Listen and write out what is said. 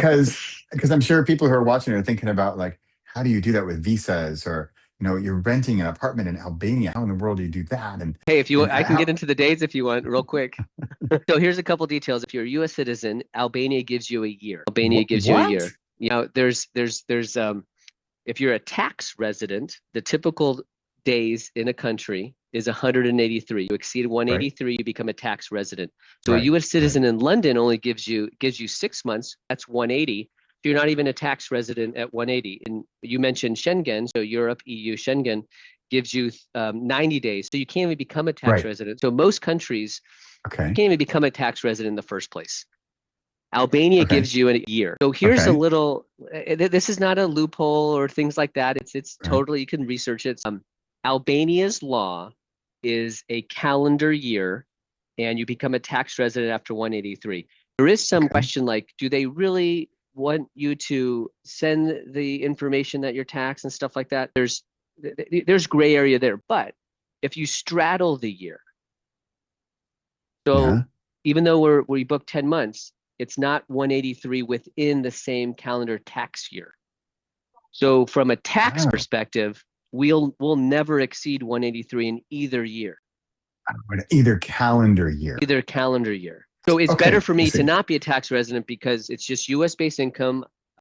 because I'm sure people who are watching are thinking about like, how do you do that with visas, or you're renting an apartment in Albania. How in the world do you do that? Hey, if you want, And I can how? get into the dates if you want, real quick. So here's a couple details. If you're a U.S. citizen, Albania gives you a year. Albania gives you a What? year. If you're a tax resident, the typical days in a country is 183. You exceed Right, 183, you become a tax resident. So a right, U.S. right. citizen in London only gives you 6 months. That's 180. So you're not even a tax resident at 180. And you mentioned Schengen, so Europe, EU, Schengen gives you 90 days. So you can't even become a tax Right. resident. So most countries, you Okay. can't even become a tax resident in the first place. Albania Okay. gives you a year. So here's a Okay. little. This is not a loophole or things like that. It's Right. totally, you can research it. Albania's law is a calendar year, and you become a tax resident after 183. There is some Okay. question like, do they really want you to send the information that you're taxed and stuff like that? There's gray area there, but if you straddle the year, so Yeah. even though we booked 10 months, it's not 183 within the same calendar tax year. So from a tax Oh, perspective, we'll never exceed 183 in either year, either calendar year. either calendar year. So it's better Okay. for I me to see. not be a tax resident because it's just US based income.